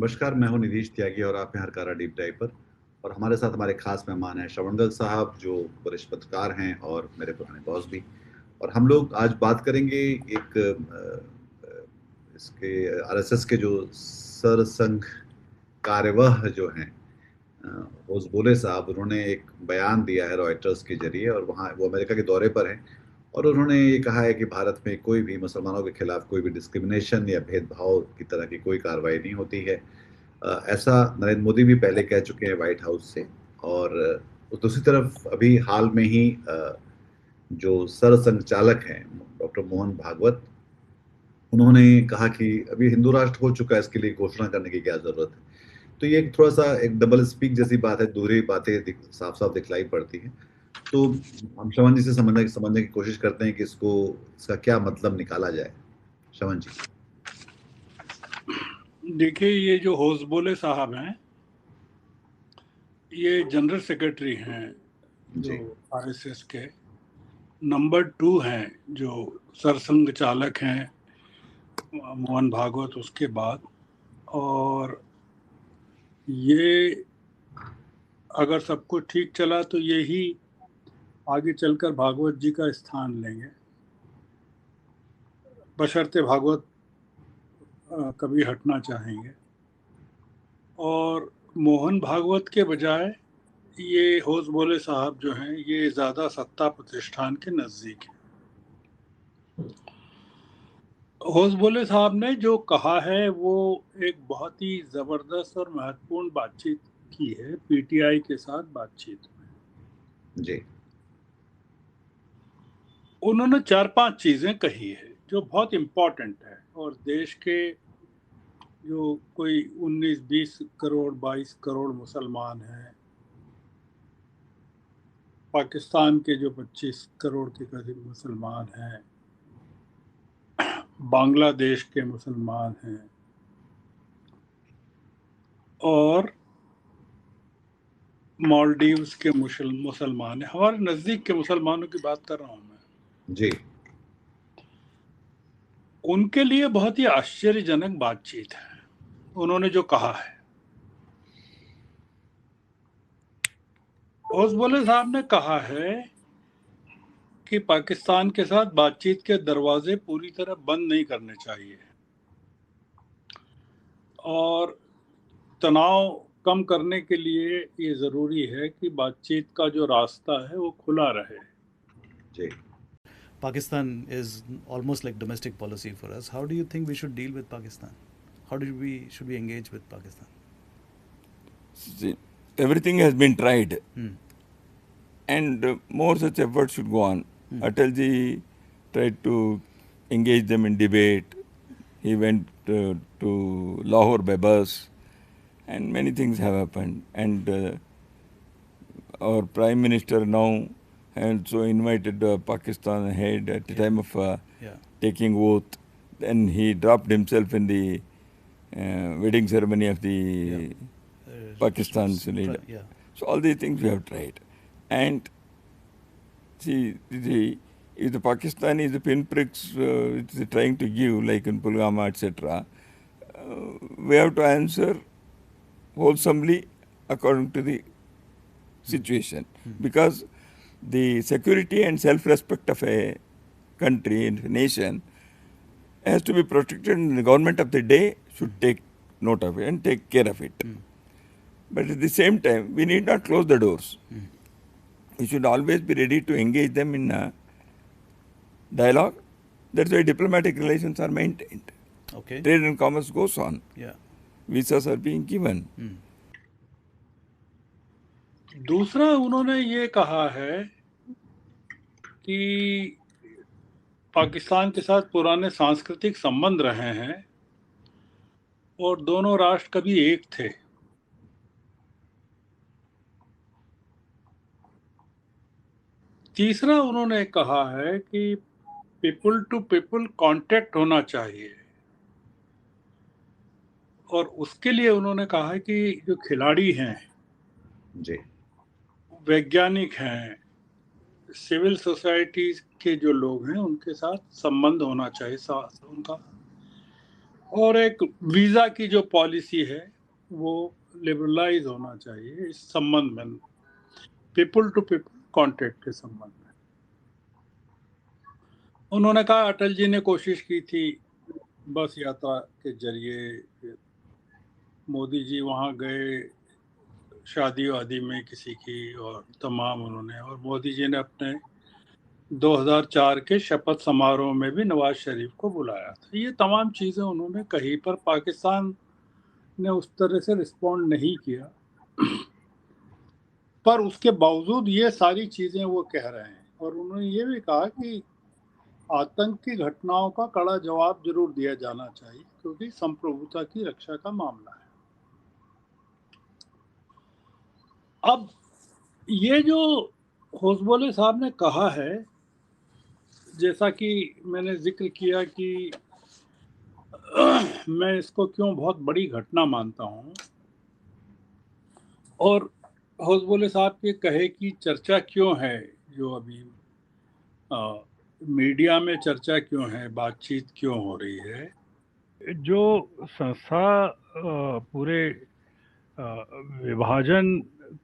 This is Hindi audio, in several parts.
नमस्कार, मैं हूँ निधीश त्यागी और आप हैं हरकारा डीप डाइव पर। और हमारे साथ हमारे खास मेहमान हैं श्रवणगल साहब, जो वरिष्ठ पत्रकार हैं और मेरे पुराने बॉस भी। और हम लोग आज बात करेंगे एक इसके आरएसएस के जो सरसंघ कार्यवाह जो हैं, होसबोले साहब, उन्होंने एक बयान दिया है रॉयटर्स के जरिए, और वहाँ वो अमेरिका के दौरे पर हैं। और उन्होंने ये कहा है कि भारत में कोई भी मुसलमानों के खिलाफ कोई भी डिस्क्रिमिनेशन या भेदभाव की तरह की कोई कार्रवाई नहीं होती है। ऐसा नरेंद्र मोदी भी पहले कह चुके हैं व्हाइट हाउस से। और दूसरी तरफ अभी हाल में ही जो सरसंघचालक हैं डॉक्टर मोहन भागवत, उन्होंने कहा कि अभी हिंदू राष्ट्र हो चुका है, इसके लिए घोषणा करने की क्या जरूरत है। तो ये थोड़ा सा एक डबल स्पीक जैसी बात है, दूसरी बातें साफ साफ दिखलाई पड़ती हैं। तो हम शवन जी से समझने की कोशिश करते हैं कि इसका क्या मतलब निकाला जाए। शवन जी। देखिए, ये जो होसबोले साहब हैं, ये जनरल सेक्रेटरी हैं जो आरएसएस के। नंबर 2 हैं जो सरसंघ चालक हैं मोहन भागवत उसके बाद। और ये अगर सब कुछ ठीक चला तो यही आगे चलकर भागवत जी का स्थान लेंगे, बशर्ते भागवत कभी हटना चाहेंगे। और मोहन भागवत के बजाय ये होसबोले साहब जो हैं, ये ज़्यादा सत्ता प्रतिष्ठान के नज़दीक हैं। होसबोले साहब ने जो कहा है वो एक बहुत ही ज़बरदस्त और महत्वपूर्ण बातचीत की है पीटीआई के साथ बातचीत में। जी। उन्होंने 4-5 चीज़ें कही है जो बहुत इम्पोर्टेंट है, और देश के जो कोई 19-20 करोड़ 22 करोड़ मुसलमान हैं, पाकिस्तान के जो 25 करोड़ के करीब मुसलमान हैं, बांग्लादेश के मुसलमान हैं, और मालदीव्स के मुसलमान हैं, हमारे नज़दीक के मुसलमानों की बात कर रहा हूँ मैं जी। उनके लिए बहुत ही आश्चर्यजनक बातचीत है उन्होंने जो कहा है। होसबोले साहब ने कहा है कि पाकिस्तान के साथ बातचीत के दरवाजे पूरी तरह बंद नहीं करने चाहिए, और तनाव कम करने के लिए ये ज़रूरी है कि बातचीत का जो रास्ता है वो खुला रहे। जी। Pakistan is almost like domestic policy for us. How do you think we should deal with Pakistan? How should we engage with Pakistan? See, everything has been tried, and more such efforts should go on. Atalji tried to engage them in debate. He went to Lahore by bus, and many things have happened. And our Prime Minister now and so invited Pakistan ahead at the time of taking oath. Then he dropped himself in the wedding ceremony of the Pakistan's leader. So all these things we have tried. And see, if the Pakistanis, the pinpricks it's trying to give, like in Pulwama, etc., we have to answer wholesomely according to the situation. Because the security and self-respect of a country and a nation has to be protected, and the government of the day should take note of it and take care of it. But at the same time, we need not close the doors. We should always be ready to engage them in a dialogue. That's why diplomatic relations are maintained. Okay. Trade and commerce goes on. Yeah. Visas are being given. दूसरा उन्होंने ये कहा है कि पाकिस्तान के साथ पुराने सांस्कृतिक संबंध रहे हैं और दोनों राष्ट्र कभी एक थे। तीसरा उन्होंने कहा है कि पीपल टू पीपल कांटेक्ट होना चाहिए, और उसके लिए उन्होंने कहा है कि जो खिलाड़ी हैं, जी, वैज्ञानिक हैं, सिविल सोसाइटी के जो लोग हैं, उनके साथ संबंध होना चाहिए उनका। और एक वीज़ा की जो पॉलिसी है वो लिबरलाइज होना चाहिए इस संबंध में, पीपल टू पीपल कॉन्टेक्ट के संबंध में। उन्होंने कहा अटल जी ने कोशिश की थी बस यात्रा के जरिए, मोदी जी वहाँ गए शादी वादी में किसी की और तमाम उन्होंने, और मोदी जी ने अपने 2004 के शपथ समारोह में भी नवाज शरीफ को बुलाया था। ये तमाम चीज़ें उन्होंने कही, पर पाकिस्तान ने उस तरह से रिस्पॉन्ड नहीं किया। पर उसके बावजूद ये सारी चीज़ें वो कह रहे हैं, और उन्होंने ये भी कहा कि आतंक की घटनाओं का कड़ा जवाब जरूर दिया जाना चाहिए, क्योंकि संप्रभुता की रक्षा का मामला है। अब ये जो होसबोले साहब ने कहा है, जैसा कि मैंने जिक्र किया कि मैं इसको क्यों बहुत बड़ी घटना मानता हूँ, और होसबोले साहब के कहे की चर्चा क्यों है, जो अभी मीडिया में चर्चा क्यों है, बातचीत क्यों हो रही है। जो संस्था पूरे विभाजन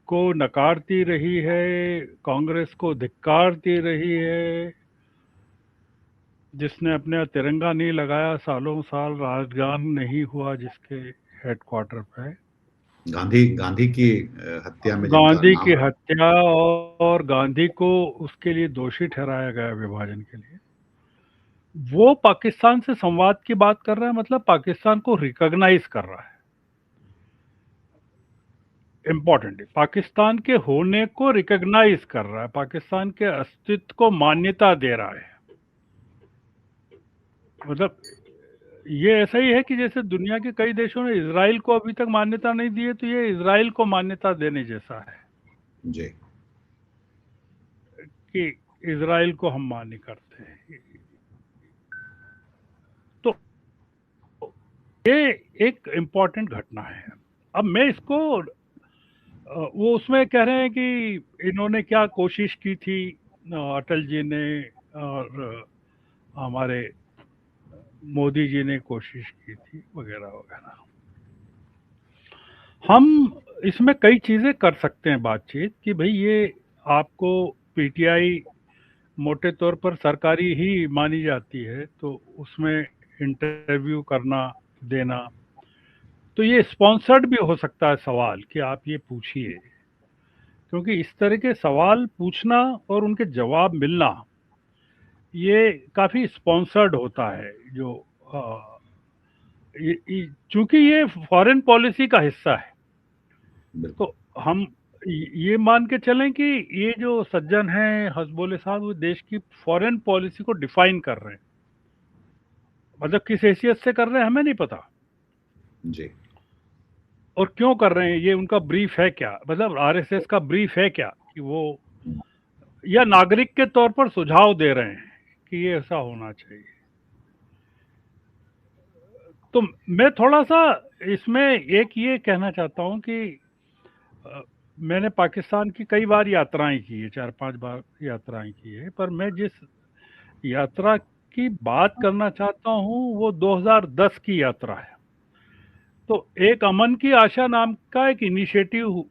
को नकारती रही है, कांग्रेस को धिक्कारती रही है, जिसने अपने तिरंगा नहीं लगाया, सालों साल राजगान नहीं हुआ जिसके हेडक्वार्टर पे, गांधी की हत्या में गांधी की हत्या, और गांधी को उसके लिए दोषी ठहराया गया विभाजन के लिए, वो पाकिस्तान से संवाद की बात कर रहा है, मतलब पाकिस्तान को रिकॉग्नाइज कर रहा है। इम्पोर्टेंट है, पाकिस्तान के होने को रिकॉग्नाइज कर रहा है, पाकिस्तान के अस्तित्व को मान्यता दे रहा है। मतलब ये ऐसा ही है कि जैसे दुनिया के कई देशों ने इजराइल को अभी तक मान्यता नहीं दी है, तो ये इजराइल को मान्यता देने जैसा है जी, कि इजराइल को हम मान्य करते हैं। तो ये एक इम्पोर्टेंट घटना है। अब मैं इसको, वो उसमें कह रहे हैं कि इन्होंने क्या कोशिश की थी, अटल जी ने और हमारे मोदी जी ने कोशिश की थी वगैरह वगैरह। हम इसमें कई चीज़ें कर सकते हैं बातचीत, कि भाई ये आपको पीटीआई मोटे तौर पर सरकारी ही मानी जाती है, तो उसमें इंटरव्यू करना देना, तो ये स्पॉन्सर्ड भी हो सकता है सवाल कि आप ये पूछिए, क्योंकि इस तरह के सवाल पूछना और उनके जवाब मिलना ये काफ़ी स्पॉन्सर्ड होता है। जो चूंकि ये फॉरेन पॉलिसी का हिस्सा है, तो हम ये मान के चलें कि ये जो सज्जन हैं हसबोले साहब, वो देश की फॉरेन पॉलिसी को डिफाइन कर रहे हैं। मतलब किस हैसियत से कर रहे हैं हमें नहीं पता जी, और क्यों कर रहे हैं, ये उनका ब्रीफ है क्या, मतलब आरएसएस का ब्रीफ है क्या, कि वो या नागरिक के तौर पर सुझाव दे रहे हैं कि ये ऐसा होना चाहिए। तो मैं थोड़ा सा इसमें एक ये कहना चाहता हूँ कि मैंने पाकिस्तान की कई बार यात्राएं की है, 4-5 बार यात्राएं की है, पर मैं जिस यात्रा की बात करना चाहता हूँ वो 2010 की यात्रा है। तो एक अमन की आशा नाम का एक इनिशिएटिव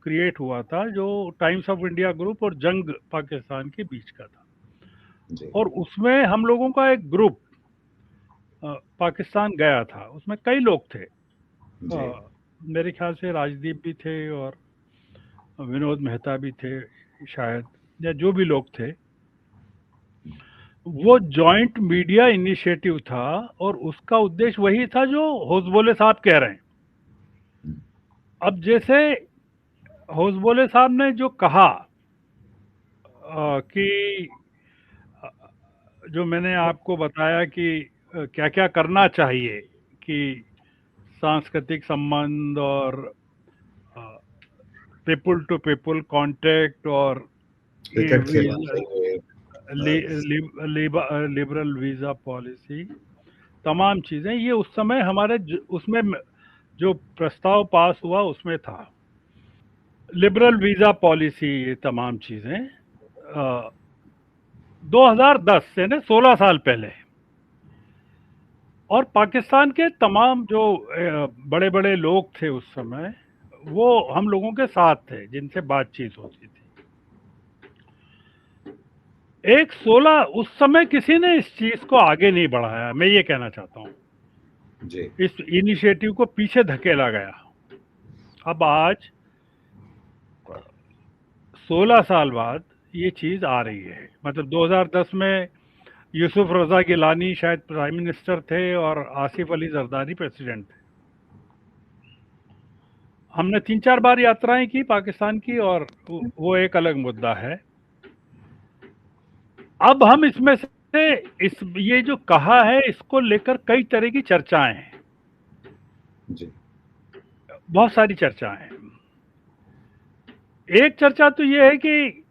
क्रिएट हुआ था, जो टाइम्स ऑफ इंडिया ग्रुप और जंग पाकिस्तान के बीच का था, और उसमें हम लोगों का एक ग्रुप पाकिस्तान गया था। उसमें कई लोग थे, मेरे ख्याल से राजदीप भी थे और विनोद मेहता भी थे शायद, या जो भी लोग थे। वो जॉइंट मीडिया इनिशिएटिव था, और उसका उद्देश्य वही था जो होसबोले साहब कह रहे हैं। अब जैसे होसबोले साहब ने जो कहा कि जो मैंने आपको बताया कि क्या क्या करना चाहिए, कि सांस्कृतिक संबंध और पीपल टू पीपल कांटेक्ट और लिबरल वीज़ा पॉलिसी, तमाम चीज़ें ये उस समय हमारे उसमें जो प्रस्ताव पास हुआ उसमें था। लिबरल वीज़ा पॉलिसी, ये तमाम चीज़ें 2010 से न 16 साल पहले। और पाकिस्तान के तमाम जो बड़े बड़े लोग थे उस समय, वो हम लोगों के साथ थे जिनसे बातचीत होती थी। एक 16 उस समय किसी ने इस चीज को आगे नहीं बढ़ाया, मैं ये कहना चाहता हूँ। जी इस इनिशिएटिव को पीछे धकेला गया। अब आज 16 साल बाद ये चीज आ रही है। मतलब 2010 में यूसुफ रजा गिलानी शायद प्राइम मिनिस्टर थे और आसिफ अली जरदारी प्रेसिडेंट थे। हमने 3-4 बार यात्राएं की पाकिस्तान की, और वो एक अलग मुद्दा है। अब हम इसमें से ये जो कहा है, इसको लेकर कई तरह की चर्चाएं हैं, जी बहुत सारी चर्चाएं हैं। एक चर्चा तो ये है कि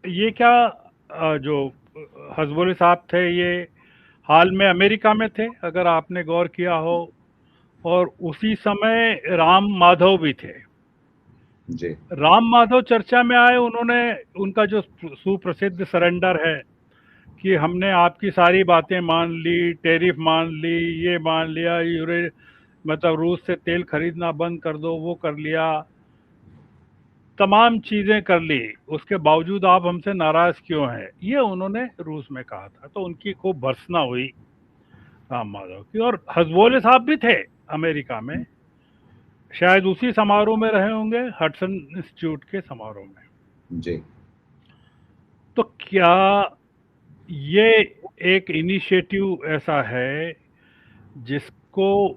ये क्या जो हजबुल साहब थे, ये हाल में अमेरिका में थे, अगर आपने गौर किया हो, और उसी समय राम माधव भी थे। जी राम माधव चर्चा में आए। उन्होंने, उनका जो सुप्रसिद्ध सरेंडर है कि हमने आपकी सारी बातें मान ली, टैरिफ मान ली, ये मान लिया, मतलब रूस से तेल खरीदना बंद कर दो, वो कर लिया, तमाम चीजें कर ली, उसके बावजूद आप हमसे नाराज क्यों हैं, ये उन्होंने रूस में कहा था। तो उनकी खूब भर्त्सना हुई राम माधव की। और हजबोले साहब भी थे अमेरिका में, शायद उसी समारोह में रहे होंगे, हडसन इंस्टीट्यूट के समारोह में। जी तो क्या ये एक इनिशिएटिव ऐसा है जिसको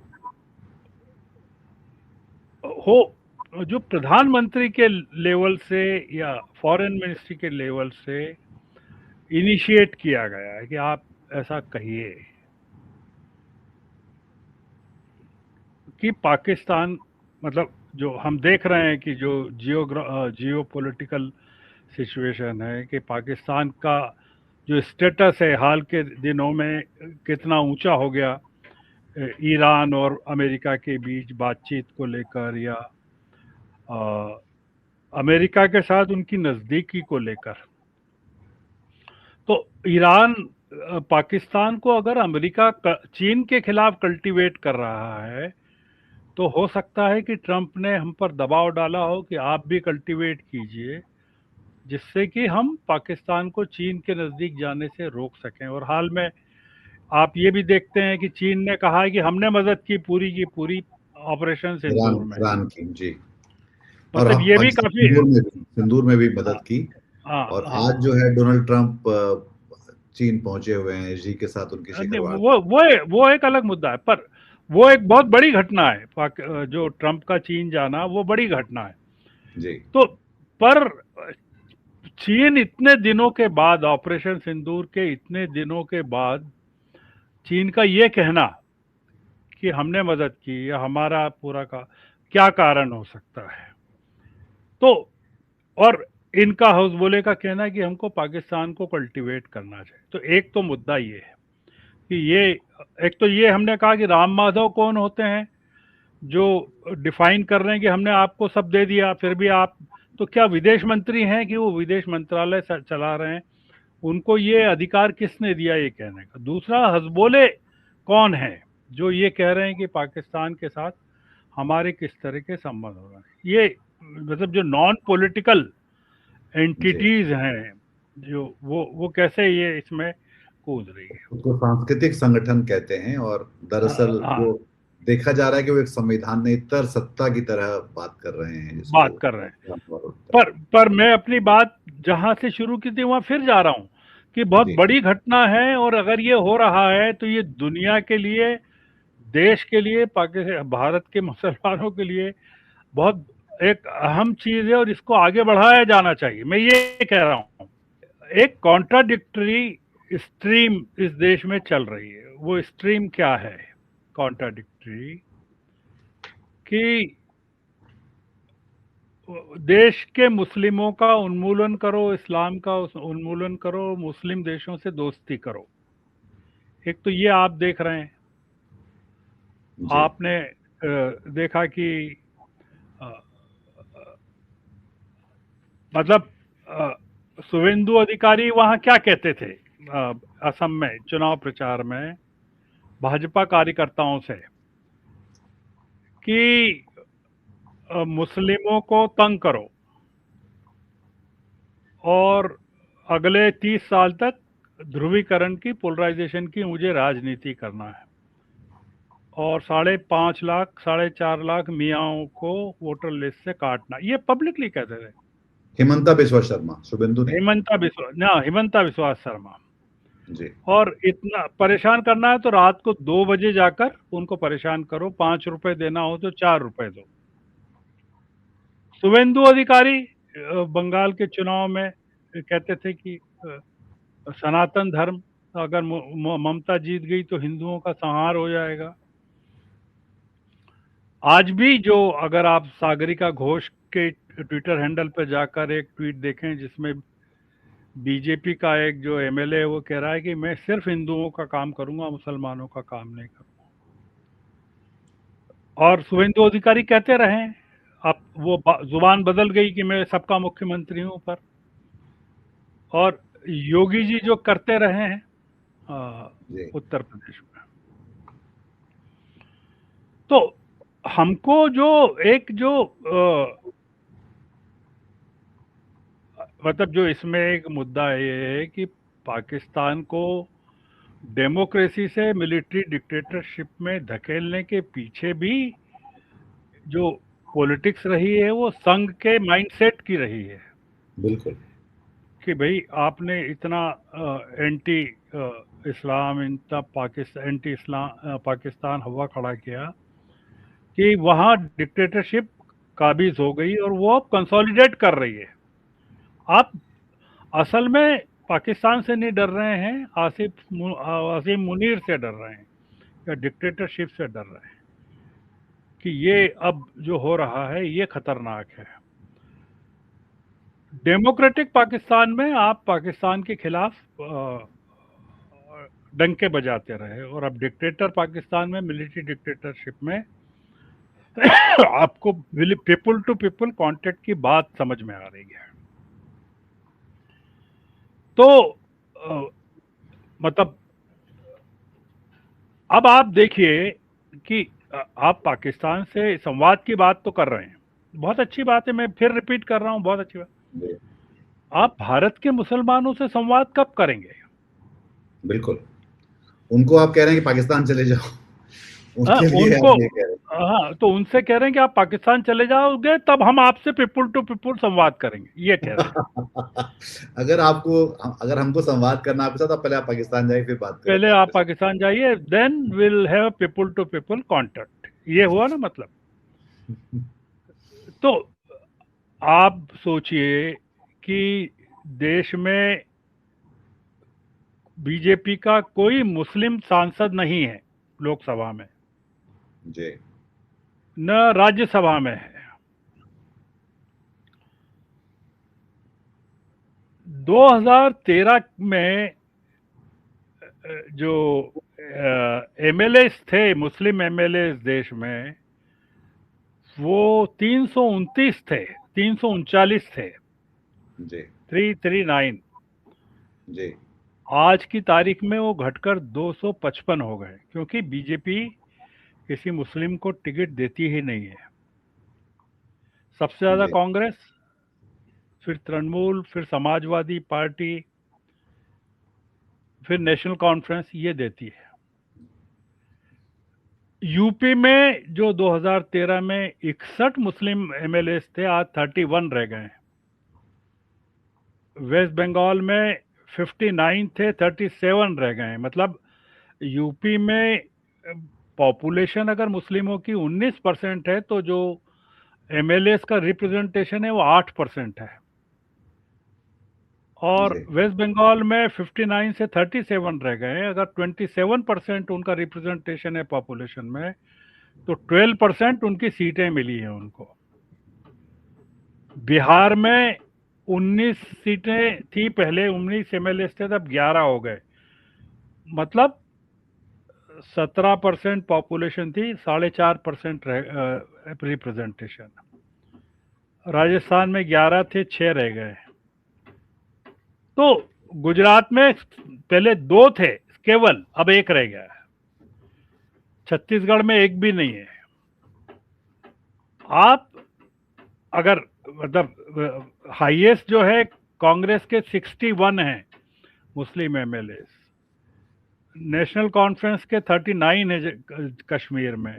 हो, जो प्रधानमंत्री के लेवल से या फॉरेन मिनिस्ट्री के लेवल से इनिशिएट किया गया है कि आप ऐसा कहिए कि पाकिस्तान, मतलब जो हम देख रहे हैं कि जो जियो पॉलिटिकल सिचुएशन है, कि पाकिस्तान का जो स्टेटस है हाल के दिनों में कितना ऊंचा हो गया ईरान और अमेरिका के बीच बातचीत को लेकर, या अमेरिका के साथ उनकी नज़दीकी को लेकर। तो ईरान पाकिस्तान को अगर अमेरिका चीन के खिलाफ कल्टीवेट कर रहा है, तो हो सकता है कि ट्रंप ने हम पर दबाव डाला हो कि आप भी कल्टीवेट कीजिए, जिससे कि हम पाकिस्तान को चीन के नज़दीक जाने से रोक सकें। और हाल में आप ये भी देखते हैं कि चीन ने कहा है कि हमने मदद की पूरी ऑपरेशन सिंदूर में। ईरान की जी। और मतलब ये भी काफी, सिंदूर में भी मदद की। हाँ और हाँ, आज जो है डोनाल्ड ट्रंप चीन पहुंचे हुए हैं, जी के साथ उनकी शिखर नहीं, वार्ता। वो एक अलग मुद्दा है, पर वो एक बहुत बड़ी घटना है। जो ट्रंप का चीन जाना, वो बड़ी घटना है। जी तो पर चीन इतने दिनों के बाद, ऑपरेशन सिंदूर के इतने दिनों के बाद, चीन का ये कहना कि हमने मदद की या हमारा पूरा का क्या कारण हो सकता है। तो और इनका हाउस बोले का कहना है कि हमको पाकिस्तान को कल्टीवेट करना चाहिए। तो एक तो मुद्दा ये है कि ये, एक तो ये हमने कहा कि राम माधव कौन होते हैं जो डिफाइन कर रहे हैं कि हमने आपको सब दे दिया, फिर भी आप, तो क्या विदेश मंत्री हैं कि वो विदेश मंत्रालय चला रहे हैं? उनको ये अधिकार किसने दिया ये कहने का? दूसरा, हजबोले कौन है जो ये कह रहे हैं कि पाकिस्तान के साथ हमारे किस तरह के संबंध हो रहे हैं? ये मतलब जो नॉन पॉलिटिकल एंटिटीज हैं, जो वो कैसे ये इसमें कूद रही है? उसको सांस्कृतिक संगठन कहते हैं। और दरअसल हाँ, वो देखा जा रहा है कि वो एक संवैधानिक सत्ता की तरह बात कर रहे हैं, बात जिसको कर रहे हैं। पर मैं अपनी बात जहां से शुरू की थी वहां फिर जा रहा हूं कि बहुत जी बड़ी घटना है, और अगर ये हो रहा है तो ये दुनिया के लिए, देश के लिए, पाकिस्तान, भारत के मुसलमानों के लिए बहुत एक अहम चीज है, और इसको आगे बढ़ाया जाना चाहिए। मैं ये कह रहा हूँ, एक कॉन्ट्राडिक्टरी स्ट्रीम इस देश में चल रही है। वो स्ट्रीम क्या है कॉन्ट्राडिक्टरी? कि देश के मुस्लिमों का उन्मूलन करो, इस्लाम का उन्मूलन करो, मुस्लिम देशों से दोस्ती करो। एक तो ये आप देख रहे हैं। जी आपने देखा कि मतलब शुभेंदु अधिकारी वहां क्या कहते थे असम में चुनाव प्रचार में? भाजपा कार्यकर्ताओं से कि मुस्लिमों को तंग करो और अगले 30 साल तक ध्रुवीकरण की, पोलराइजेशन की मुझे राजनीति करना है और 5.5 लाख 4.5 लाख मियाओं को वोटर लिस्ट से काटना, ये पब्लिकली कहते थे। हिमंता बिस्वा शर्मा, शुभेंदु नहीं, हिमंता विश्वास शर्मा जी। और इतना परेशान करना है तो रात को 2 बजे जाकर उनको परेशान करो, 5 रुपए देना हो तो 4 रुपए दो। शुभेंदु अधिकारी बंगाल के चुनाव में कहते थे कि सनातन धर्म, अगर ममता जीत गई तो हिंदुओं का संहार हो जाएगा। आज भी जो, अगर आप सागरिका घोष के ट्विटर हैंडल पर जाकर एक ट्वीट देखें जिसमें बीजेपी का एक जो एमएलए है वो कह रहा है कि मैं सिर्फ हिंदुओं का काम करूंगा, मुसलमानों का काम नहीं करूंगा। और शुभेंदु अधिकारी कहते रहे, अब वो जुबान बदल गई कि मैं सबका मुख्यमंत्री हूं पर, और योगी जी जो करते रहे हैं उत्तर प्रदेश में। तो हमको जो मतलब जो इसमें एक मुद्दा ये है कि पाकिस्तान को डेमोक्रेसी से मिलिट्री डिक्टेटरशिप में धकेलने के पीछे भी जो पॉलिटिक्स रही है वो संघ के माइंडसेट की रही है। बिल्कुल, कि भाई आपने इतना एंटी इस्लाम, एंटी इस्लाम पाकिस्तान हवा खड़ा किया कि वहाँ डिक्टेटरशिप काबिज हो गई और वो अब कंसोलिडेट कर रही है। आप असल में पाकिस्तान से नहीं डर रहे हैं, आसिम मुनीर से डर रहे हैं या डिक्टेटरशिप से डर रहे हैं कि ये अब जो हो रहा है ये खतरनाक है। डेमोक्रेटिक पाकिस्तान में आप पाकिस्तान के खिलाफ डंके बजाते रहे और अब डिक्टेटर पाकिस्तान में, मिलिट्री डिक्टेटरशिप में आपको पीपल टू पीपल कांटेक्ट की बात समझ में आ रही है। तो मतलब अब आप देखिए कि आप पाकिस्तान से संवाद की बात तो कर रहे हैं, बहुत अच्छी बात है, मैं फिर रिपीट कर रहा हूं, बहुत अच्छी बात। आप भारत के मुसलमानों से संवाद कब करेंगे? बिल्कुल, उनको आप कह रहे हैं कि पाकिस्तान चले जाओ, उनके लिए उनको, आप ये कह रहे हैं। हाँ, तो उनसे कह रहे हैं कि आप पाकिस्तान चले जाओगे तब हम आपसे पीपल टू पीपल संवाद करेंगे, ये कह रहे हैं। अगर हमको संवाद करना आपके साथ, पहले आप पाकिस्तान जाइए फिर बात करें। पहले आप पाकिस्तान जाइए, then will have people to people contact, ये हुआ ना मतलब। तो आप सोचिए कि देश में बीजेपी का कोई मुस्लिम सांसद नहीं है लोकसभा में, जी, न राज्यसभा में है। 2013 में जो एमएलए थे, मुस्लिम एमएलए देश में, वो 329 थे, 339 थे, जी, 339। जी, आज की तारीख में वो घटकर 255 हो गए, क्योंकि बीजेपी किसी मुस्लिम को टिकट देती ही नहीं है। सबसे ज्यादा कांग्रेस, फिर तृणमूल, फिर समाजवादी पार्टी, फिर नेशनल कॉन्फ्रेंस, ये देती है। यूपी में जो 2013 में 61 मुस्लिम एमएलए थे, आज 31 रह गए। वेस्ट बंगाल में 59 थे, 37 रह गए। मतलब यूपी में पॉपुलेशन अगर मुस्लिमों की 19% है तो जो एमएलए का रिप्रेजेंटेशन है वो 8% है। और वेस्ट बंगाल में 59 से 37 रह गए। अगर 27% उनका रिप्रेजेंटेशन है पॉपुलेशन में, तो 12% उनकी सीटें मिली हैं उनको। बिहार में 19 सीटें थी पहले, 19 एमएलए थे, तब 11 हो गए। मतलब 17% पॉपुलेशन थी, 4.5% रिप्रेजेंटेशन। राजस्थान में 11 थे, 6 रह गए। तो गुजरात में पहले 2 थे केवल, अब 1 रह गया है। छत्तीसगढ़ में एक भी नहीं है। आप अगर मतलब हाईएस्ट जो है कांग्रेस के 61 हैं मुस्लिम एमएलए, नेशनल कॉन्फ्रेंस के 39 है कश्मीर में,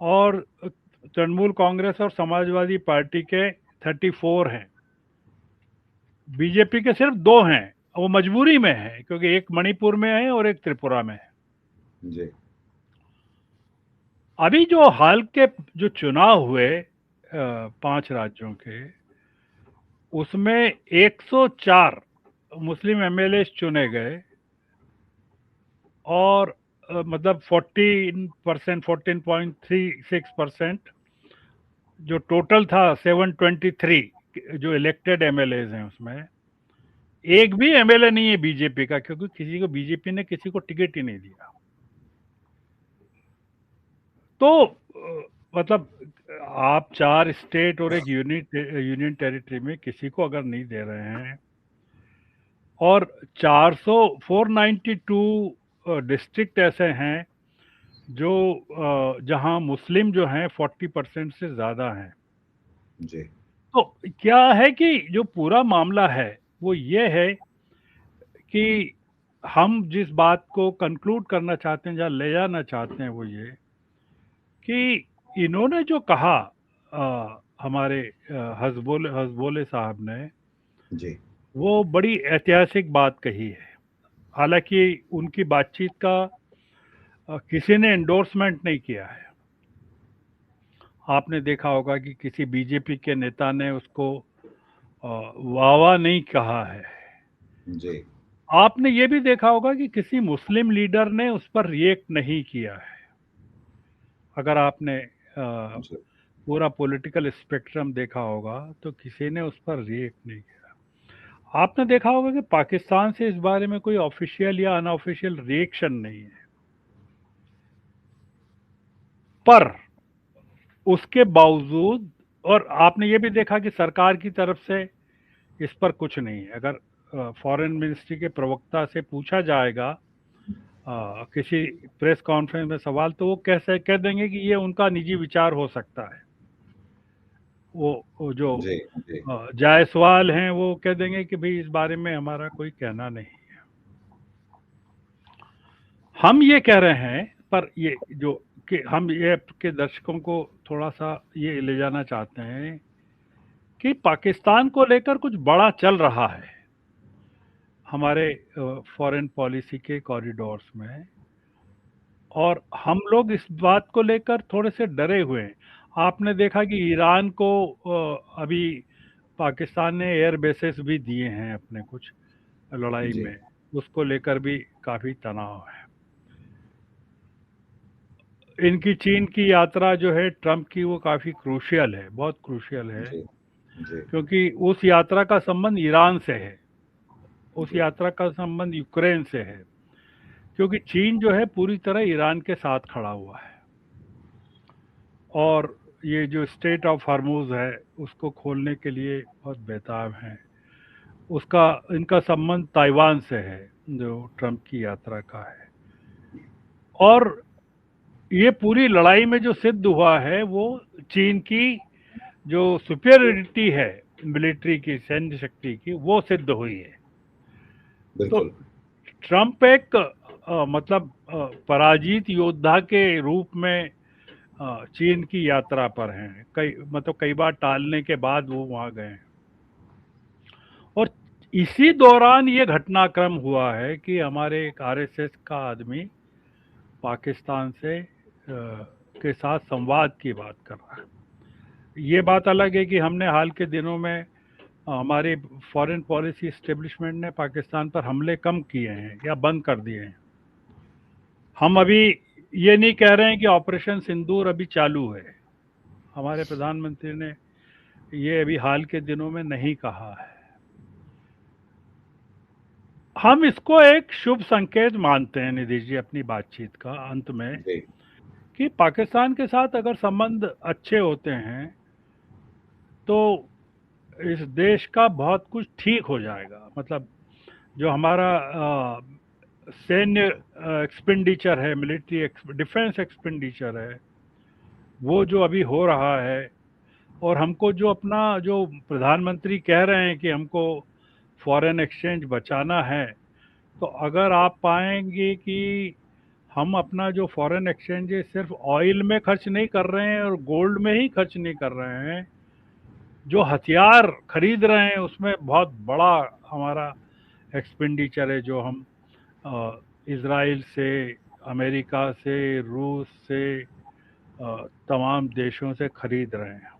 और तृणमूल कांग्रेस और समाजवादी पार्टी के 34 हैं। बीजेपी के सिर्फ 2 हैं, वो मजबूरी में है क्योंकि एक मणिपुर में है और एक त्रिपुरा में है। जी अभी जो हाल के जो चुनाव हुए 5 राज्यों के, उसमें 104 मुस्लिम एमएलए चुने गए और मतलब 14%, 14.36% जो टोटल था 723 जो इलेक्टेड एमएलए हैं, उसमें एक भी एमएलए नहीं है बीजेपी का, क्योंकि किसी को बीजेपी ने किसी को टिकट ही नहीं दिया। तो मतलब आप 4 स्टेट और एक यूनियन टेरिटरी में किसी को अगर नहीं दे रहे हैं, और 492 डिस्ट्रिक्ट ऐसे हैं जो जहां मुस्लिम जो हैं 40% से ज़्यादा हैं। जी तो क्या है कि जो पूरा मामला है वो ये है कि हम जिस बात को कंक्लूड करना चाहते हैं, जहाँ ले जाना चाहते हैं, वो ये कि इन्होंने जो कहा हमारे हसबोले साहब ने, जी वो बड़ी ऐतिहासिक बात कही है। हालांकि उनकी बातचीत का किसी ने एंडोर्समेंट नहीं किया है। आपने देखा होगा कि किसी बीजेपी के नेता ने उसको वाह नहीं कहा है। जी आपने ये भी देखा होगा कि किसी मुस्लिम लीडर ने उस पर रिएक्ट नहीं किया है। अगर आपने जी पूरा पॉलिटिकल स्पेक्ट्रम देखा होगा तो किसी ने उस पर रिएक्ट नहीं किया। आपने देखा होगा कि पाकिस्तान से इस बारे में कोई ऑफिशियल या अनऑफिशियल रिएक्शन नहीं है, पर उसके बावजूद, और आपने ये भी देखा कि सरकार की तरफ से इस पर कुछ नहीं है। अगर फॉरेन मिनिस्ट्री के प्रवक्ता से पूछा जाएगा किसी प्रेस कॉन्फ्रेंस में सवाल, तो वो कैसे कह देंगे कि ये उनका निजी विचार हो सकता है। वो जो जी जी जायसवाल हैं वो कह देंगे कि भाई इस बारे में हमारा कोई कहना नहीं है। हम ये कह रहे हैं, पर ये जो कि हम ये के दर्शकों को थोड़ा सा ये ले जाना चाहते हैं कि पाकिस्तान को लेकर कुछ बड़ा चल रहा है हमारे फॉरेन पॉलिसी के कॉरिडोर्स में, और हम लोग इस बात को लेकर थोड़े से डरे हुए हैं। आपने देखा कि ईरान को अभी पाकिस्तान ने एयर बेसेस भी दिए हैं अपने कुछ लड़ाई जी में, उसको लेकर भी काफ़ी तनाव है। इनकी चीन की यात्रा जो है ट्रंप की, वो काफ़ी क्रूशियल है, बहुत क्रूशियल है, जी जी क्योंकि उस यात्रा का संबंध ईरान से है, उस जी यात्रा का संबंध यूक्रेन से है, क्योंकि चीन जो है पूरी तरह ईरान के साथ खड़ा हुआ है, और ये जो स्टेट ऑफ हॉर्मुज़ है उसको खोलने के लिए बहुत बेताब हैं। उसका इनका संबंध ताइवान से है जो ट्रंप की यात्रा का है। और ये पूरी लड़ाई में जो सिद्ध हुआ है वो चीन की जो सुपेरियरिटी है मिलिट्री की, सैन्य शक्ति की, वो सिद्ध हुई है। तो बिल्कुल ट्रंप एक मतलब पराजित योद्धा के रूप में चीन की यात्रा पर हैं। कई बार टालने के बाद वो वहाँ गए हैं, और इसी दौरान ये घटनाक्रम हुआ है कि हमारे एक आरएसएस का आदमी पाकिस्तान से के साथ संवाद की बात कर रहा है। ये बात अलग है कि हमने हाल के दिनों में हमारी फॉरेन पॉलिसी एस्टेब्लिशमेंट ने पाकिस्तान पर हमले कम किए हैं या बंद कर दिए हैं। हम अभी ये नहीं कह रहे हैं कि ऑपरेशन सिंदूर अभी चालू है। हमारे प्रधानमंत्री ने ये अभी हाल के दिनों में नहीं कहा है। हम इसको एक शुभ संकेत मानते हैं निधि जी अपनी बातचीत का अंत में, जी कि पाकिस्तान के साथ अगर संबंध अच्छे होते हैं तो इस देश का बहुत कुछ ठीक हो जाएगा। मतलब जो हमारा सैन्य एक्सपेंडिचर है, मिलिट्री डिफेंस एक्सपेंडिचर है, वो जो अभी हो रहा है, और हमको जो अपना जो प्रधानमंत्री कह रहे हैं कि हमको फॉरेन एक्सचेंज बचाना है, तो अगर आप पाएंगे कि हम अपना जो फॉरेन एक्सचेंज है सिर्फ ऑयल में खर्च नहीं कर रहे हैं और गोल्ड में ही खर्च नहीं कर रहे हैं, जो हथियार खरीद रहे हैं उसमें बहुत बड़ा हमारा एक्सपेंडिचर है, जो हम इज़राइल से, अमेरिका से, रूस से, तमाम देशों से खरीद रहे हैं।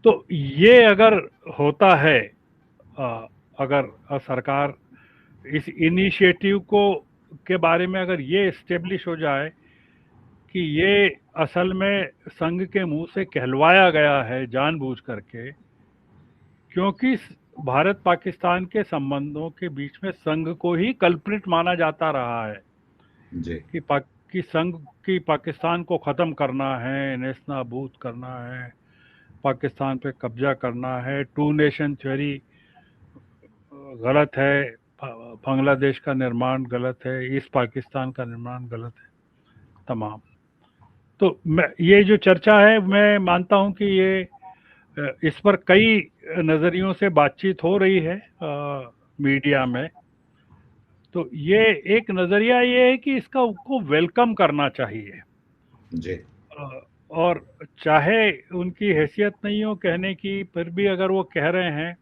तो ये अगर होता है, अगर सरकार इस इनिशिएटिव को के बारे में अगर ये एस्टेब्लिश हो जाए कि ये असल में संघ के मुंह से कहलवाया गया है जानबूझ करके, क्योंकि भारत पाकिस्तान के संबंधों के बीच में संघ को ही कल्प्रिट माना जाता रहा है जी कि संघ की पाकिस्तान को ख़त्म करना है, नेस्तनाबूद करना है, पाकिस्तान पे कब्जा करना है, टू नेशन थ्योरी गलत है, बांग्लादेश का निर्माण गलत है, ईस्ट पाकिस्तान का निर्माण गलत है, तमाम। तो ये जो चर्चा है, मैं मानता हूं कि ये इस पर कई नज़रियों से बातचीत हो रही है मीडिया में। तो ये एक नज़रिया ये है कि इसका को वेलकम करना चाहिए जी। और चाहे उनकी हैसियत नहीं हो कहने की, फिर भी अगर वो कह रहे हैं,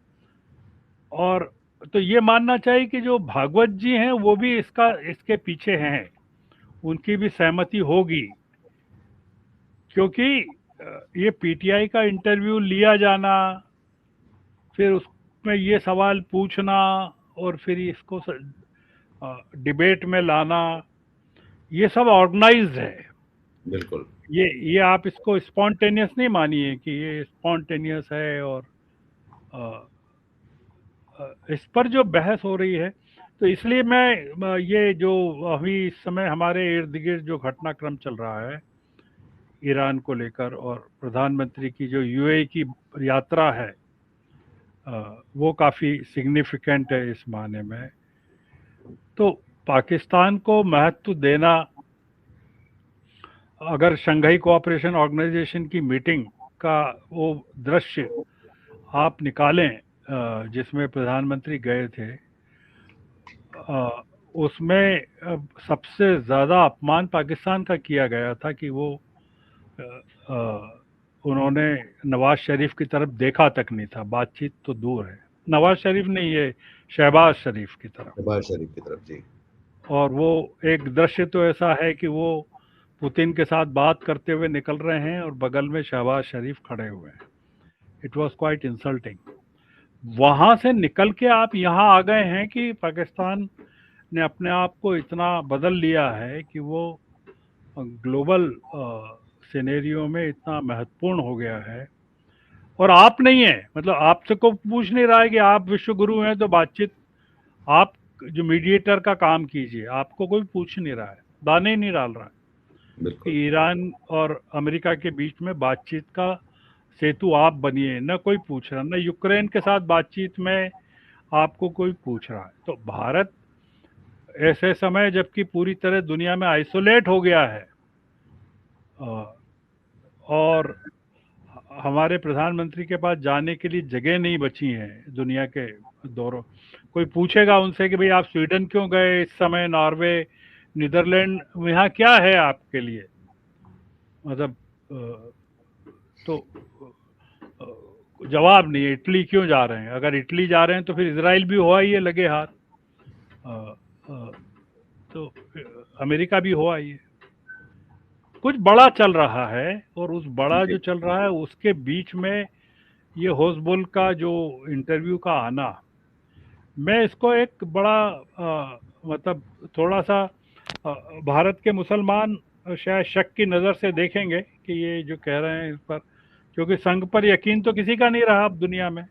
और तो ये मानना चाहिए कि जो भागवत जी हैं वो भी इसके पीछे हैं, उनकी भी सहमति होगी, क्योंकि ये पीटीआई का इंटरव्यू लिया जाना, फिर उसमें ये सवाल पूछना और फिर इसको डिबेट में लाना, ये सब ऑर्गेनाइज्ड है। बिल्कुल। ये आप इसको स्पॉन्टेनियस नहीं मानिए कि ये स्पॉन्टेनियस है। और इस पर जो बहस हो रही है, तो इसलिए मैं ये जो अभी इस समय हमारे इर्द गिर्द जो घटनाक्रम चल रहा है ईरान को लेकर, और प्रधानमंत्री की जो यूएई की यात्रा है, वो काफ़ी सिग्निफिकेंट है इस माने में। तो पाकिस्तान को महत्व देना, अगर शंघाई कोऑपरेशन ऑर्गेनाइजेशन की मीटिंग का वो दृश्य आप निकालें जिसमें प्रधानमंत्री गए थे, उसमें सबसे ज़्यादा अपमान पाकिस्तान का किया गया था कि वो उन्होंने नवाज शरीफ की तरफ देखा तक नहीं था, बातचीत तो दूर है, नवाज शरीफ नहीं, ये शहबाज शरीफ की तरफ, शहबाज शरीफ की तरफ। जी। और वो एक दृश्य तो ऐसा है कि वो पुतिन के साथ बात करते हुए निकल रहे हैं और बगल में शहबाज शरीफ खड़े हुए हैं। It was quite insulting. वहाँ से निकल के आप यहाँ आ गए हैं कि पाकिस्तान ने अपने आप को इतना बदल लिया है कि वो ग्लोबल सिनेरियो में इतना महत्वपूर्ण हो गया है, और आप नहीं है, मतलब आपसे को पूछ नहीं रहा है कि आप विश्व गुरु हैं तो बातचीत, आप जो मीडिएटर का काम कीजिए, आपको कोई पूछ नहीं रहा है, दाने ही नहीं डाल रहा है कि ईरान और अमेरिका के बीच में बातचीत का सेतु आप बनिए, न कोई पूछ रहा, न यूक्रेन के साथ बातचीत में आपको कोई पूछ रहा है। तो भारत ऐसे समय जबकि पूरी तरह दुनिया में आइसोलेट हो गया है, और हमारे प्रधानमंत्री के पास जाने के लिए जगह नहीं बची है दुनिया के दौरों, कोई पूछेगा उनसे कि भाई आप स्वीडन क्यों गए इस समय, नॉर्वे, नीदरलैंड, यहाँ क्या है आपके लिए, मतलब तो जवाब नहीं है। इटली क्यों जा रहे हैं, अगर इटली जा रहे हैं तो फिर इजराइल भी हुआ ही है लगे हाथ, तो अमेरिका भी हुआ ही है। कुछ बड़ा चल रहा है, और उस बड़ा जो चल रहा है उसके बीच में ये होसबुल का जो इंटरव्यू का आना, मैं इसको एक बड़ा मतलब थोड़ा सा भारत के मुसलमान शायद शक की नज़र से देखेंगे कि ये जो कह रहे हैं इस पर, क्योंकि संघ पर यकीन तो किसी का नहीं रहा अब दुनिया में,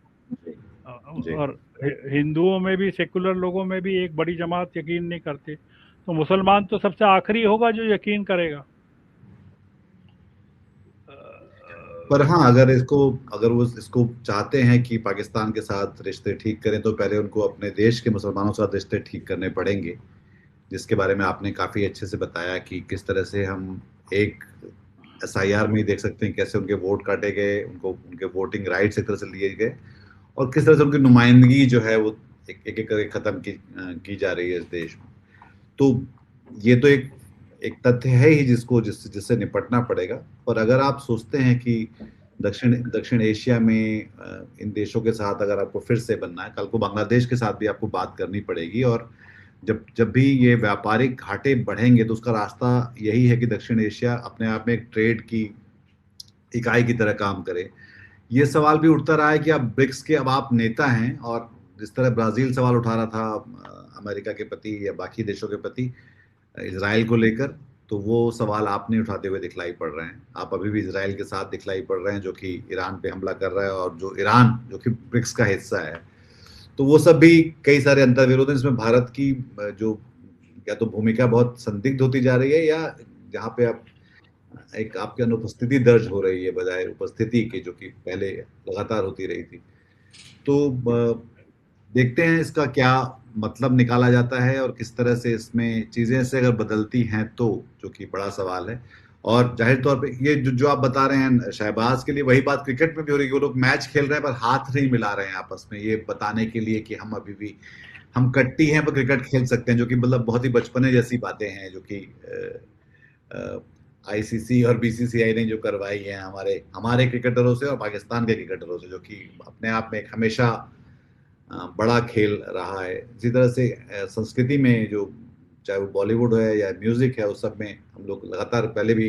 और हिंदुओं में भी, सेकुलर लोगों में भी एक बड़ी जमात यकीन नहीं करती, तो मुसलमान तो सबसे आखिरी होगा जो यकीन करेगा। पर हाँ, अगर वो इसको चाहते हैं कि पाकिस्तान के साथ रिश्ते ठीक करें, तो पहले उनको अपने देश के मुसलमानों के साथ रिश्ते ठीक करने पड़ेंगे, जिसके बारे में आपने काफी अच्छे से बताया कि किस तरह से हम एक एसआईआर में ही देख सकते हैं कैसे उनके वोट काटे गए, उनको उनके वोटिंग राइट्स एक तरह से लिए गए, और किस तरह से उनकी नुमाइंदगी जो है वो एक एक करके खत्म की जा रही है इस देश में। तो ये तो एक तथ्य है ही जिससे निपटना पड़ेगा। पर अगर आप सोचते हैं कि दक्षिण दक्षिण एशिया में इन देशों के साथ अगर आपको फिर से बनना है, कल को बांग्लादेश के साथ भी आपको बात करनी पड़ेगी, और जब जब भी ये व्यापारिक घाटे बढ़ेंगे तो उसका रास्ता यही है कि दक्षिण एशिया अपने आप में एक ट्रेड की इकाई की तरह काम करे। ये सवाल भी उठता रहा है कि अब ब्रिक्स के अब आप नेता हैं, और जिस तरह ब्राजील सवाल उठा रहा था अमेरिका के प्रति या बाकी देशों के प्रति इसराइल को लेकर, तो वो सवाल आप नहीं उठाते हुए दिखलाई पड़ रहे हैं। आप अभी भी इसराइल के साथ दिखलाई पड़ रहे हैं, जो कि ईरान पे हमला कर रहा है, और जो ईरान जो कि ब्रिक्स का हिस्सा है। तो वो सब भी कई सारे अंतर्विरोध हैं, जिसमें भारत की जो या तो भूमिका बहुत संदिग्ध होती जा रही है, या जहाँ पे आप एक आपके अनुपस्थिति दर्ज हो रही है बजाय उपस्थिति की, जो कि पहले लगातार होती रही थी। तो देखते हैं इसका क्या मतलब निकाला जाता है, और किस तरह से इसमें चीजें से अगर बदलती हैं तो, जो कि बड़ा सवाल है। और जाहिर तौर पे ये जो आप बता रहे हैं शहबाज के लिए, वही बात क्रिकेट में भी हो रही है। वो लोग मैच खेल रहे हैं पर हाथ नहीं मिला रहे हैं आपस में, ये बताने के लिए कि हम अभी भी हम कट्टी हैं पर क्रिकेट खेल सकते हैं, जो कि मतलब बहुत ही बचपने जैसी बातें हैं, जो कि आईसीसी और बीसीसीआई ने जो करवाई है हमारे हमारे क्रिकेटरों से और पाकिस्तान के क्रिकेटरों से, जो कि अपने आप में एक हमेशा बड़ा खेल रहा है। इसी तरह से संस्कृति में जो चाहे वो बॉलीवुड है या म्यूजिक है, उस सब में हम लोग लगातार पहले भी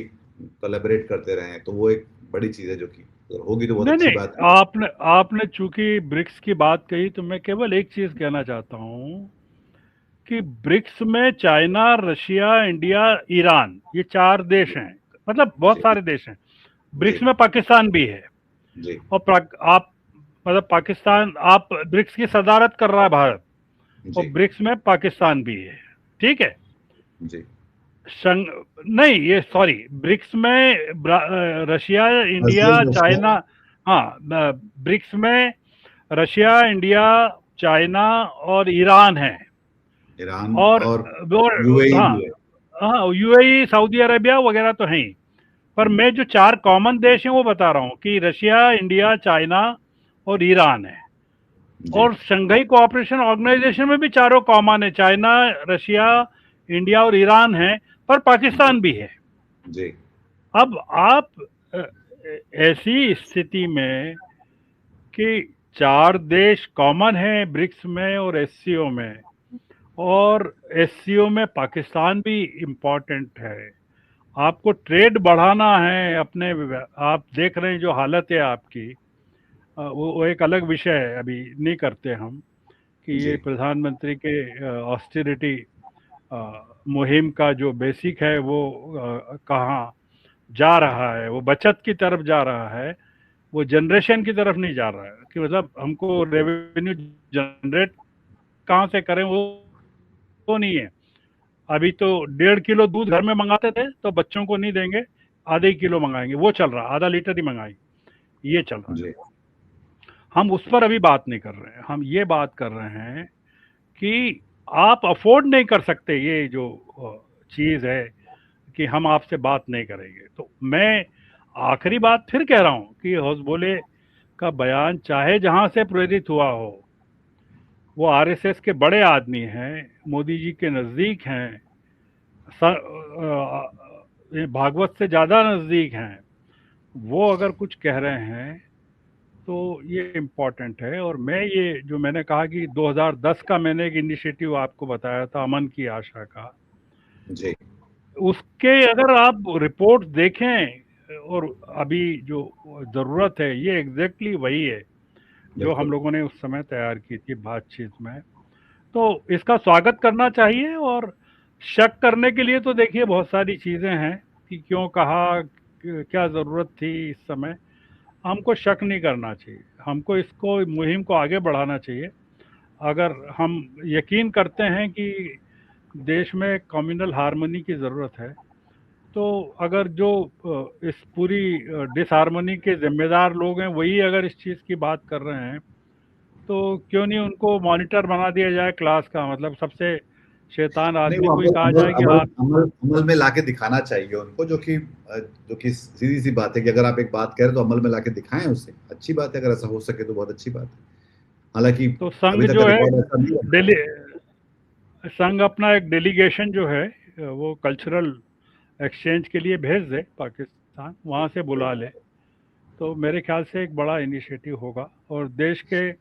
कोलैबोरेट करते रहे हैं, तो वो एक बड़ी चीज है जो कि अगर होगी तो बहुत नहीं अच्छी नहीं, बात है। आपने चूंकि ब्रिक्स की बात कही तो मैं केवल एक चीज कहना चाहता हूं कि ब्रिक्स में चाइना, रशिया, इंडिया, ईरान, ये 4 देश हैं, मतलब बहुत जी सारे देश हैं। ब्रिक्स जी में पाकिस्तान भी है, जी और आप मतलब पाकिस्तान, आप ब्रिक्स की सदारत कर रहा है भारत, और जी ब्रिक्स में पाकिस्तान भी है, ठीक है। जी नहीं, ये सॉरी, ब्रिक्स में Russia, India, Brazil, Russia, China, हाँ, ब्रिक्स में रशिया, इंडिया, चाइना और ईरान है, ईरान और यूएई हाँ भी है। हाँ, यूएई, सऊदी अरेबिया वगैरह तो हैं ही। पर मैं जो 4 कॉमन देश हैं वो बता रहा हूँ कि रशिया, इंडिया, चाइना और ईरान है। जी और शंघाई कोऑपरेशन ऑर्गेनाइजेशन में भी चारों कॉमन है, चाइना, रशिया, इंडिया और ईरान है, पर जी पाकिस्तान भी है। जी अब आप ऐसी स्थिति में कि 4 देश कॉमन है ब्रिक्स में और एससीओ में, और एससीओ में पाकिस्तान भी इम्पोर्टेंट है, आपको ट्रेड बढ़ाना है अपने, आप देख रहे हैं जो हालत है आपकी, वो एक अलग विषय है, अभी नहीं करते हम कि ये जी प्रधानमंत्री के ऑस्टेरिटी मुहिम का जो बेसिक है वो कहाँ जा रहा है, वो बचत की तरफ जा रहा है, वो जनरेशन की तरफ नहीं जा रहा है, कि मतलब हमको रेवेन्यू जनरेट कहाँ से करें, वो तो नहीं है। अभी तो 1.5 किलो दूध घर में मंगाते थे तो बच्चों को नहीं देंगे, आधे किलो मंगाएंगे, वो चल रहा, आधा लीटर ही मंगाएंगे, ये चल रहा है। जी हम उस पर अभी बात नहीं कर रहे हैं, हम ये बात कर रहे हैं कि आप अफोर्ड नहीं कर सकते ये जो चीज़ है कि हम आपसे बात नहीं करेंगे। तो मैं आखिरी बात फिर कह रहा हूं कि हौसबोले का बयान चाहे जहां से प्रेरित हुआ हो, वो आरएसएस के बड़े आदमी हैं, मोदी जी के नज़दीक हैं, भागवत से ज़्यादा नज़दीक हैं, वो अगर कुछ कह रहे हैं तो ये इम्पोर्टेंट है। और मैं ये जो मैंने कहा कि 2010 का मैंने एक इनिशिएटिव आपको बताया था, अमन की आशा का, जी उसके अगर आप रिपोर्ट देखें, और अभी जो ज़रूरत है ये एग्जैक्टली वही है जो हम बिल्कुल लोगों ने उस समय तैयार की थी बातचीत में। तो इसका स्वागत करना चाहिए, और शक करने के लिए तो देखिए बहुत सारी चीज़ें हैं कि क्यों कहा, क्या ज़रूरत थी इस समय। हमको शक नहीं करना चाहिए, हमको इसको मुहिम को आगे बढ़ाना चाहिए। अगर हम यकीन करते हैं कि देश में कम्युनल हार्मनी की ज़रूरत है, तो अगर जो इस पूरी डिसहार्मनी के जिम्मेदार लोग हैं वही अगर इस चीज़ की बात कर रहे हैं, तो क्यों नहीं उनको मॉनिटर बना दिया जाए क्लास का, मतलब सबसे शैतान नहीं, आदमी वो को ही कहा अमल जाए कि अमल रात अमल अमल में लाके दिखाना चाहिए उनको, जो कि सीधी सी बात है कि अगर आप एक बात कह रहे हैं तो अमल में लाके दिखाएं उसे। अच्छी बात है, अगर ऐसा हो सके तो बहुत अच्छी बात है। हालांकि तो अभी संघ तक जो का है रिकॉर्ड ऐसा नहीं है। दिल्ली संघ अपना एक डेलीगेशन जो है वो कल्चरल एक्सचेंज के लिए भेज दे पाकिस्तान, वहाँ से बुला ले, तो मेरे ख्याल से एक बड़ा इनिशिएटिव होगा। और देश के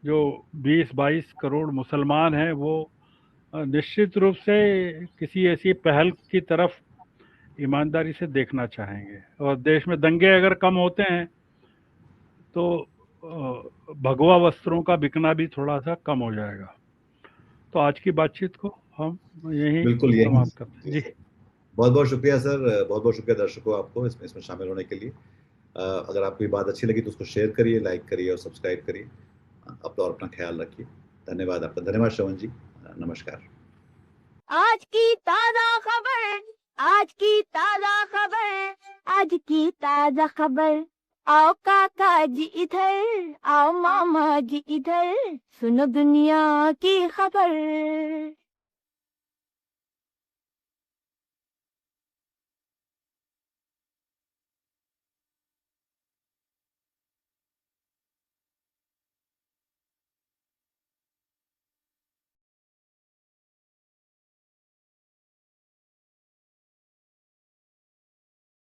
जो 20-22 करोड़ मुसलमान हैं वो निश्चित रूप से किसी ऐसी पहल की तरफ ईमानदारी से देखना चाहेंगे। और देश में दंगे अगर कम होते हैं तो भगवा वस्त्रों का बिकना भी थोड़ा सा कम हो जाएगा। तो आज की बातचीत को हम यहीं बिल्कुल यही। समाप्त करते हैं जी। बहुत बहुत शुक्रिया सर, बहुत बहुत शुक्रिया दर्शकों आपको इसमें शामिल होने के लिए। अगर आपको ये बात अच्छी लगी तो उसको शेयर करिए, लाइक करिए और सब्सक्राइब करिए। अपना ख्याल रखिए। धन्यवाद आपका। धन्यवाद श्रवण जी। नमस्कार। आज की ताजा खबर, आज की ताजा खबर, आज की ताजा खबर। आओ काका जी इधर, आओ मामा जी इधर, सुनो दुनिया की खबर।